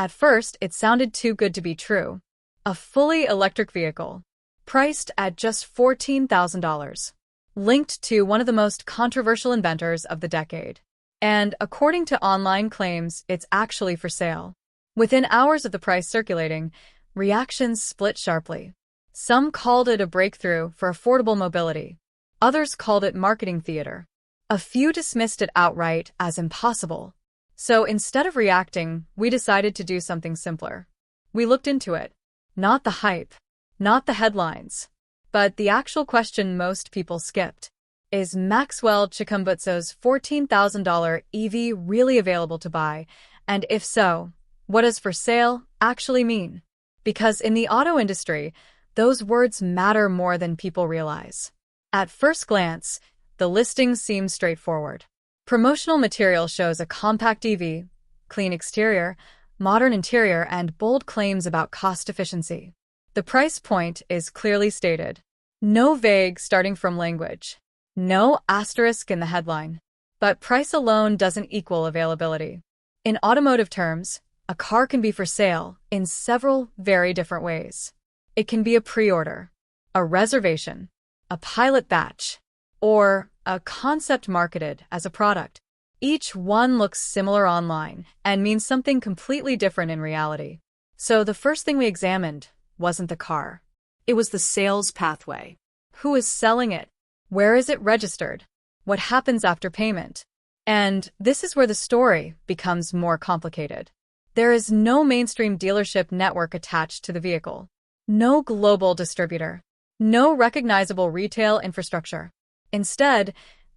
At first, it sounded too good to be true. A fully electric vehicle, priced at just $14,000, linked to one of the most controversial inventors of the decade. And according to online claims, it's actually for sale. Within hours of the price circulating, reactions split sharply. Some called it a breakthrough for affordable mobility. Others called it marketing theater. A few dismissed it outright as impossible. So instead of reacting, we decided to do something simpler. We looked into it. Not the hype, not the headlines, but the actual question most people skipped. Is Maxwell Chikumbutso's $14,000 EV really available to buy? And if so, what does for sale actually mean? Because in the auto industry, those words matter more than people realize. At first glance, the listing seems straightforward. Promotional material shows a compact EV, clean exterior, modern interior, and bold claims about cost efficiency. The price point is clearly stated. No vague starting from language. No asterisk in the headline. But price alone doesn't equal availability. In automotive terms, a car can be for sale in several very different ways. It can be a pre-order, a reservation, a pilot batch, or a concept marketed as a product. Each one looks similar online and means something completely different in reality. So the first thing we examined wasn't the car. It was the sales pathway. Who is selling it? Where is it registered? What happens after payment? And this is where the story becomes more complicated. There is no mainstream dealership network attached to the vehicle. No global distributor. No recognizable retail infrastructure. Instead,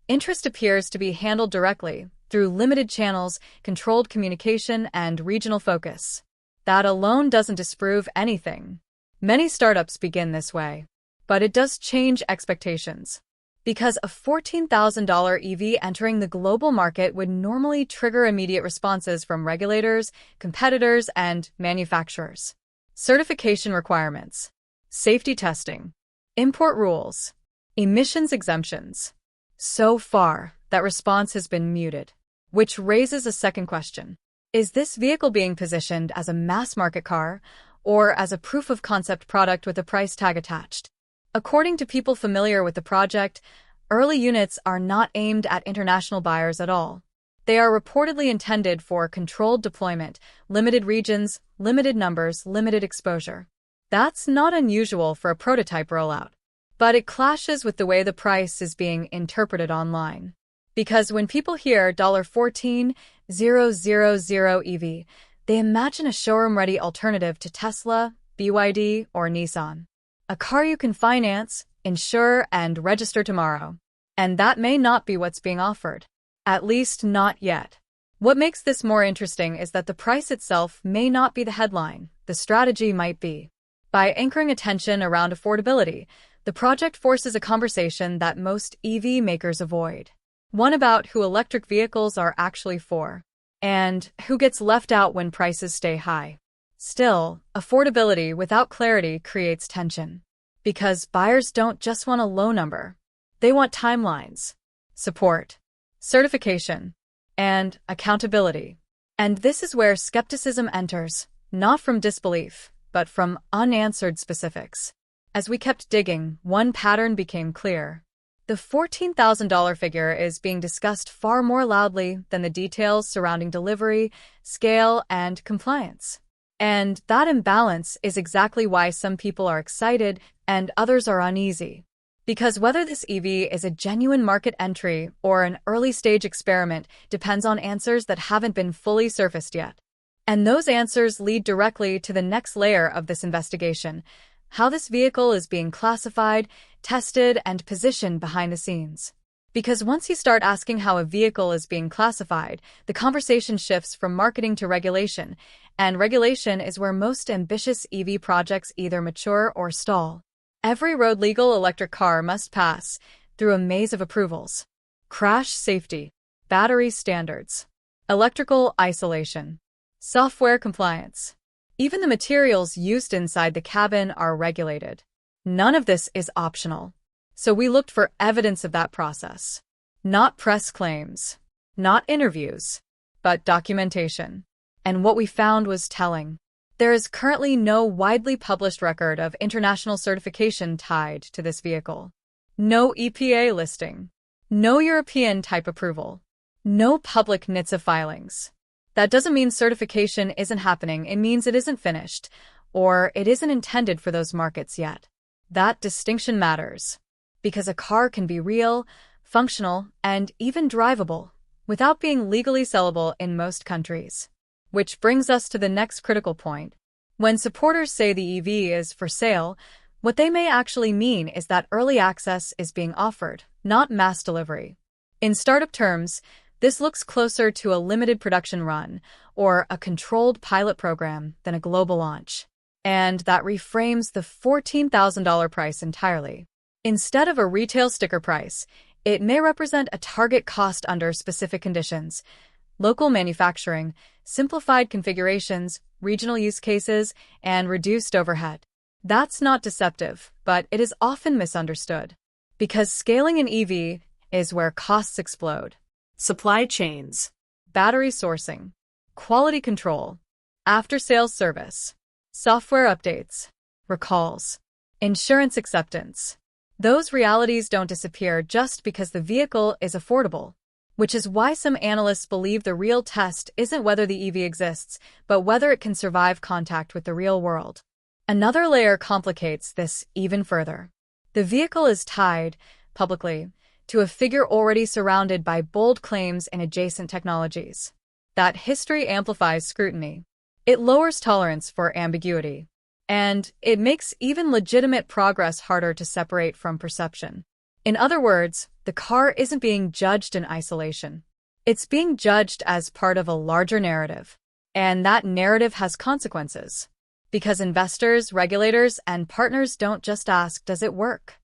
interest appears to be handled directly through limited channels, controlled communication, and regional focus. That alone doesn't disprove anything. Many startups begin this way. But it does change expectations. Because a $14,000 EV entering the global market would normally trigger immediate responses from regulators, competitors, and manufacturers. Certification requirements, safety testing, import rules, emissions exemptions. So far, that response has been muted, which raises a second question. Is this vehicle being positioned as a mass-market car or as a proof-of-concept product with a price tag attached? According to people familiar with the project, early units are not aimed at international buyers at all. They are reportedly intended for controlled deployment, limited regions, limited numbers, limited exposure. That's not unusual for a prototype rollout. But it clashes with the way the price is being interpreted online. Because when people hear $14,000 EV, they imagine a showroom-ready alternative to Tesla, BYD, or Nissan. A car you can finance, insure, and register tomorrow. And that may not be what's being offered. At least not yet. What makes this more interesting is that the price itself may not be the headline. The strategy might be. By anchoring attention around affordability, the project forces a conversation that most EV makers avoid. One about who electric vehicles are actually for, and who gets left out when prices stay high. Still, affordability without clarity creates tension. Because buyers don't just want a low number. They want timelines, support, certification, and accountability. And this is where skepticism enters, not from disbelief, but from unanswered specifics. As we kept digging, one pattern became clear. The $14,000 figure is being discussed far more loudly than the details surrounding delivery, scale, and compliance. And that imbalance is exactly why some people are excited and others are uneasy. Because whether this EV is a genuine market entry or an early-stage experiment depends on answers that haven't been fully surfaced yet. And those answers lead directly to the next layer of this investigation: how this vehicle is being classified, tested, and positioned behind the scenes. Because once you start asking how a vehicle is being classified, the conversation shifts from marketing to regulation, and regulation is where most ambitious EV projects either mature or stall. Every road-legal electric car must pass through a maze of approvals: crash safety, battery standards, electrical isolation, software compliance. Even the materials used inside the cabin are regulated. None of this is optional. So we looked for evidence of that process. Not press claims, not interviews, but documentation. And what we found was telling. There is currently no widely published record of international certification tied to this vehicle. No EPA listing. No European type approval. No public NHTSA filings. That doesn't mean certification isn't happening, it means it isn't finished, or it isn't intended for those markets yet. That distinction matters, because a car can be real, functional, and even drivable, without being legally sellable in most countries. Which brings us to the next critical point. When supporters say the EV is for sale, what they may actually mean is that early access is being offered, not mass delivery. In startup terms, this looks closer to a limited production run or a controlled pilot program than a global launch. And that reframes the $14,000 price entirely. Instead of a retail sticker price, it may represent a target cost under specific conditions: local manufacturing, simplified configurations, regional use cases, and reduced overhead. That's not deceptive, but it is often misunderstood. Because scaling an EV is where costs explode. Supply chains, battery sourcing, quality control, after-sales service, software updates, recalls, insurance acceptance. Those realities don't disappear just because the vehicle is affordable, which is why some analysts believe the real test isn't whether the EV exists, but whether it can survive contact with the real world. Another layer complicates this even further. The vehicle is tied, publicly, to a figure already surrounded by bold claims and adjacent technologies. That history amplifies scrutiny. It lowers tolerance for ambiguity. And it makes even legitimate progress harder to separate from perception. In other words, the car isn't being judged in isolation. It's being judged as part of a larger narrative. And that narrative has consequences. Because investors, regulators, and partners don't just ask, does it work?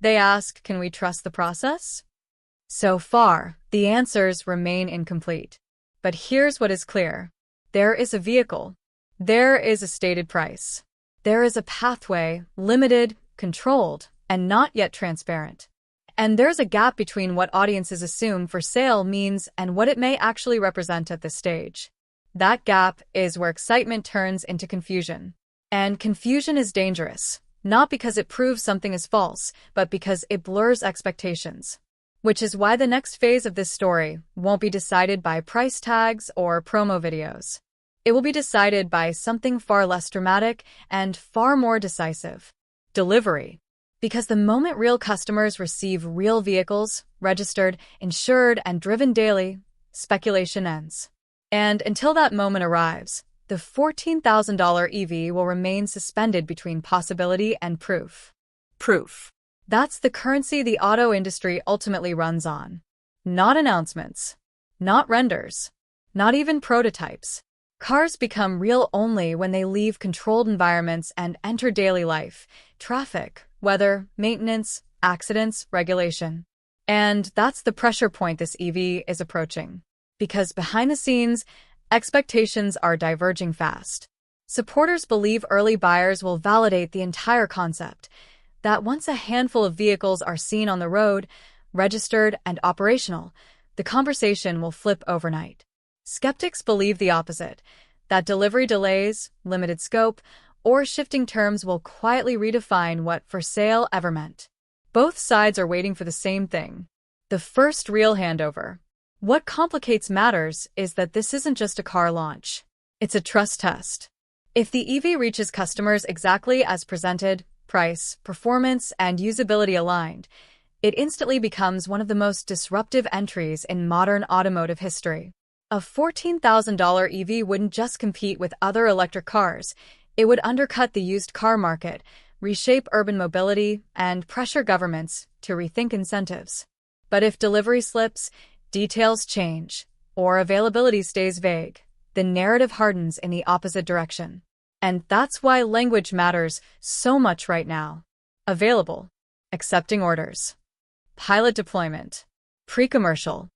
They ask, can we trust the process? So far, the answers remain incomplete. But here's what is clear. There is a vehicle. There is a stated price. There is a pathway, limited, controlled, and not yet transparent. And there's a gap between what audiences assume for sale means and what it may actually represent at this stage. That gap is where excitement turns into confusion. And confusion is dangerous, not because it proves something is false, but because it blurs expectations. Which is why the next phase of this story won't be decided by price tags or promo videos. It will be decided by something far less dramatic and far more decisive: delivery. Because the moment real customers receive real vehicles, registered, insured, and driven daily, speculation ends. And until that moment arrives, the $14,000 EV will remain suspended between possibility and proof. Proof. That's the currency the auto industry ultimately runs on. Not announcements. Not renders. Not even prototypes. Cars become real only when they leave controlled environments and enter daily life: traffic, weather, maintenance, accidents, regulation. And that's the pressure point this EV is approaching. Because behind the scenes, expectations are diverging fast. Supporters believe early buyers will validate the entire concept, that once a handful of vehicles are seen on the road, registered, and operational, the conversation will flip overnight. Skeptics believe the opposite, that delivery delays, limited scope, or shifting terms will quietly redefine what for sale ever meant. Both sides are waiting for the same thing: the first real handover. What complicates matters is that this isn't just a car launch. It's a trust test. If the EV reaches customers exactly as presented, price, performance, and usability aligned, it instantly becomes one of the most disruptive entries in modern automotive history. A $14,000 EV wouldn't just compete with other electric cars, it would undercut the used car market, reshape urban mobility, and pressure governments to rethink incentives. But if delivery slips, details change, or availability stays vague, the narrative hardens in the opposite direction. And that's why language matters so much right now. Available, accepting orders, pilot deployment, pre-commercial.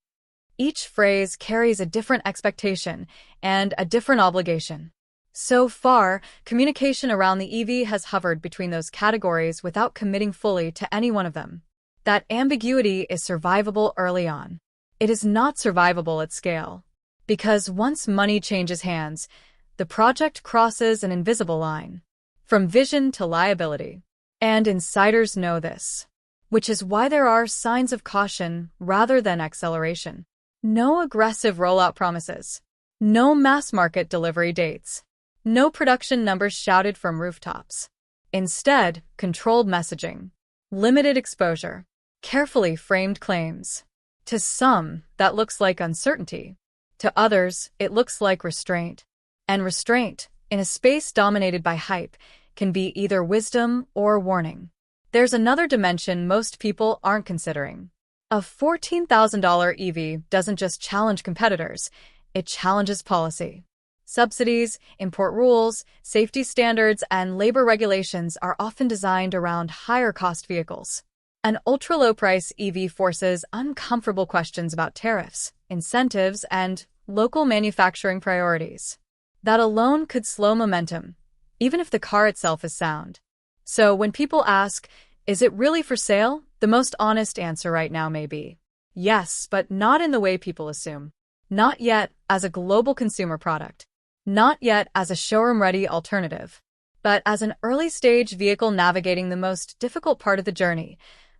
Each phrase carries a different expectation and a different obligation. So far, communication around the EV has hovered between those categories without committing fully to any one of them. That ambiguity is survivable early on. It is not survivable at scale. Because once money changes hands, the project crosses an invisible line, from vision to liability. And insiders know this, which is why there are signs of caution rather than acceleration. No aggressive rollout promises. No mass-market delivery dates. No production numbers shouted from rooftops. Instead, controlled messaging, limited exposure, carefully framed claims. To some, that looks like uncertainty. To others, it looks like restraint. And restraint, in a space dominated by hype, can be either wisdom or warning. There's another dimension most people aren't considering. A $14,000 EV doesn't just challenge competitors, it challenges policy. Subsidies, import rules, safety standards, and labor regulations are often designed around higher-cost vehicles. An ultra-low-price EV forces uncomfortable questions about tariffs, incentives, and local manufacturing priorities. That alone could slow momentum, even if the car itself is sound. So when people ask, is it really for sale? The most honest answer right now may be yes, but not in the way people assume. Not yet as a global consumer product. Not yet as a showroom-ready alternative. But as an early-stage vehicle navigating the most difficult part of the journey,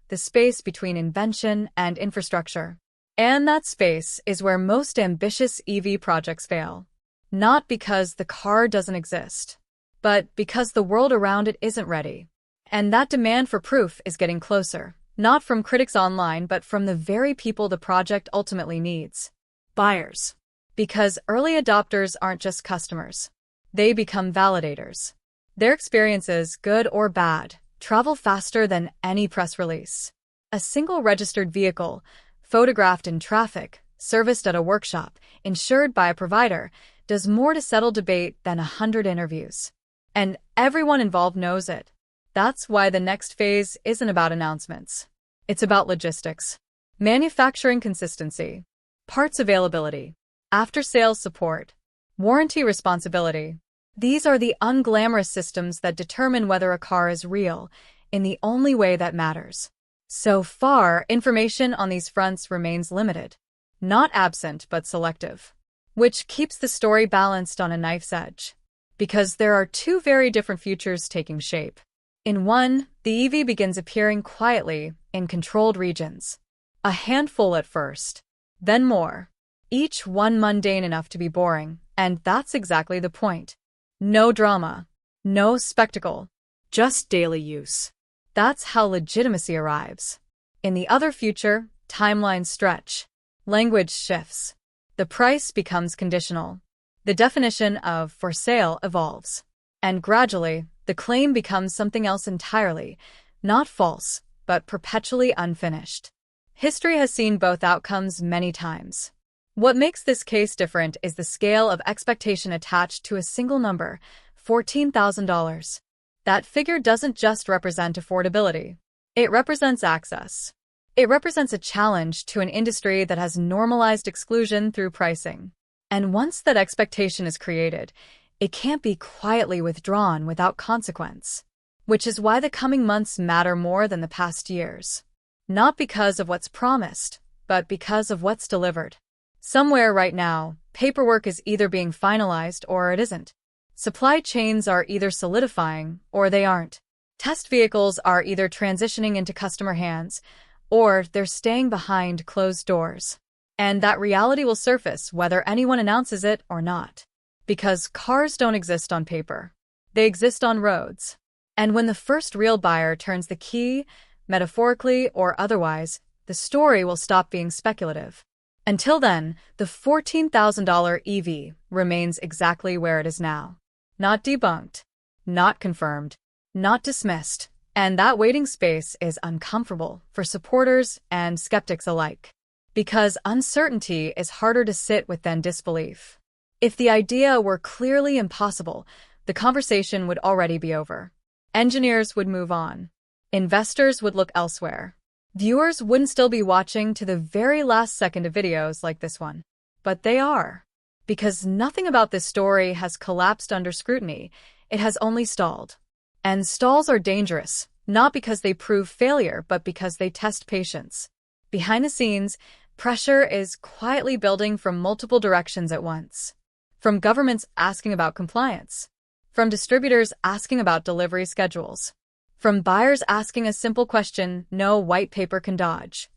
the space between invention and infrastructure. And that space is where most ambitious EV projects fail. Not because the car doesn't exist, but because the world around it isn't ready. And that demand for proof is getting closer, not from critics online, but from the very people the project ultimately needs. Buyers. Because early adopters aren't just customers. They become validators. Their experiences, good or bad, travel faster than any press release. A single registered vehicle, photographed in traffic, serviced at a workshop, insured by a provider, does more to settle debate than 100 interviews. And everyone involved knows it. That's why the next phase isn't about announcements. It's about logistics, manufacturing consistency, parts availability, after-sales support, warranty responsibility. These are the unglamorous systems that determine whether a car is real, in the only way that matters. So far, information on these fronts remains limited. Not absent, but selective. Which keeps the story balanced on a knife's edge. Because there are two very different futures taking shape. In one, the EV begins appearing quietly in controlled regions. A handful at first, then more. Each one mundane enough to be boring, and that's exactly the point. No drama, no spectacle, just daily use. That's how legitimacy arrives. In the other future, timelines stretch. Language shifts. The price becomes conditional. The definition of for sale evolves. And gradually, the claim becomes something else entirely, not false, but perpetually unfinished. History has seen both outcomes many times. What makes this case different is the scale of expectation attached to a single number, $14,000. That figure doesn't just represent affordability. It represents access. It represents a challenge to an industry that has normalized exclusion through pricing. And once that expectation is created, it can't be quietly withdrawn without consequence. Which is why the coming months matter more than the past years. Not because of what's promised, but because of what's delivered. Somewhere right now, paperwork is either being finalized or it isn't. Supply chains are either solidifying or they aren't. Test vehicles are either transitioning into customer hands or they're staying behind closed doors. And that reality will surface whether anyone announces it or not. Because cars don't exist on paper. They exist on roads. And when the first real buyer turns the key, metaphorically or otherwise, the story will stop being speculative. Until then, the $14,000 EV remains exactly where it is now. Not debunked, not confirmed, not dismissed, and that waiting space is uncomfortable for supporters and skeptics alike. Because uncertainty is harder to sit with than disbelief. If the idea were clearly impossible, the conversation would already be over. Engineers would move on. Investors would look elsewhere. Viewers wouldn't still be watching to the very last second of videos like this one. But they are. Because nothing about this story has collapsed under scrutiny, it has only stalled. And stalls are dangerous, not because they prove failure, but because they test patience. Behind the scenes, Pressure is quietly building from multiple directions at once. From governments asking about compliance, from distributors asking about delivery schedules, from buyers asking a simple question no white paper can dodge.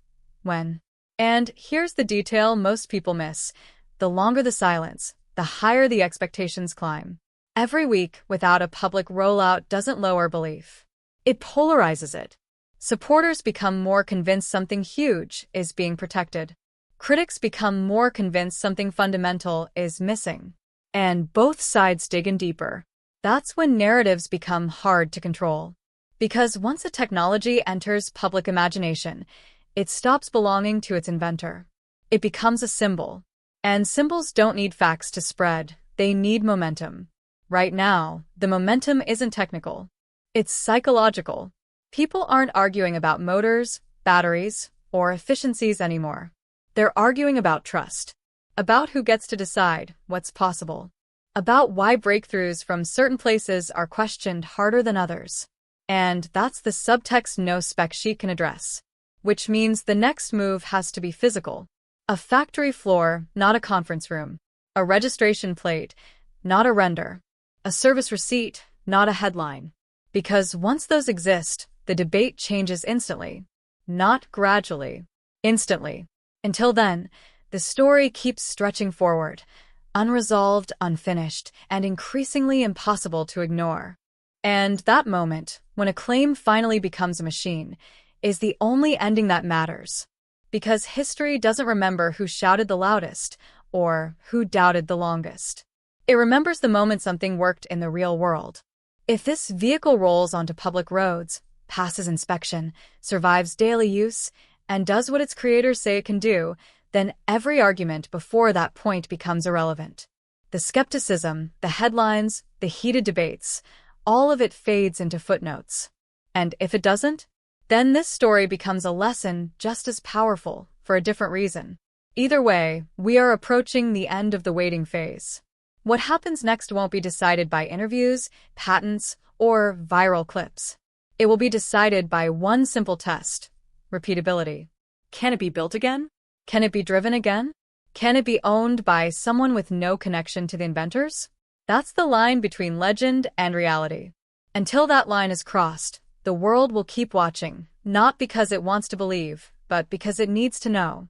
When? And here's the detail most people miss. The longer the silence, the higher the expectations climb. Every week without a public rollout doesn't lower belief. It polarizes it. Supporters become more convinced something huge is being protected. Critics become more convinced something fundamental is missing. And both sides dig in deeper. That's when narratives become hard to control. Because once a technology enters public imagination, it stops belonging to its inventor. It becomes a symbol. And symbols don't need facts to spread, they need momentum. Right now, the momentum isn't technical. It's psychological. People aren't arguing about motors, batteries, or efficiencies anymore. They're arguing about trust. About who gets to decide what's possible. About why breakthroughs from certain places are questioned harder than others. And that's the subtext no spec sheet can address. Which means the next move has to be physical. A factory floor, not a conference room. A registration plate, not a render. A service receipt, not a headline. Because once those exist, the debate changes instantly. Not gradually. Instantly. Until then, the story keeps stretching forward. Unresolved, unfinished, and increasingly impossible to ignore. And that moment, when a claim finally becomes a machine, is the only ending that matters. Because history doesn't remember who shouted the loudest, or who doubted the longest. It remembers the moment something worked in the real world. If this vehicle rolls onto public roads, passes inspection, survives daily use, and does what its creators say it can do, then every argument before that point becomes irrelevant. The skepticism, the headlines, the heated debates, all of it fades into footnotes. And if it doesn't, then this story becomes a lesson just as powerful, for a different reason. Either way, we are approaching the end of the waiting phase. What happens next won't be decided by interviews, patents, or viral clips. It will be decided by one simple test: repeatability. Can it be built again? Can it be driven again? Can it be owned by someone with no connection to the inventors? That's the line between legend and reality. Until that line is crossed, the world will keep watching, not because it wants to believe, but because it needs to know.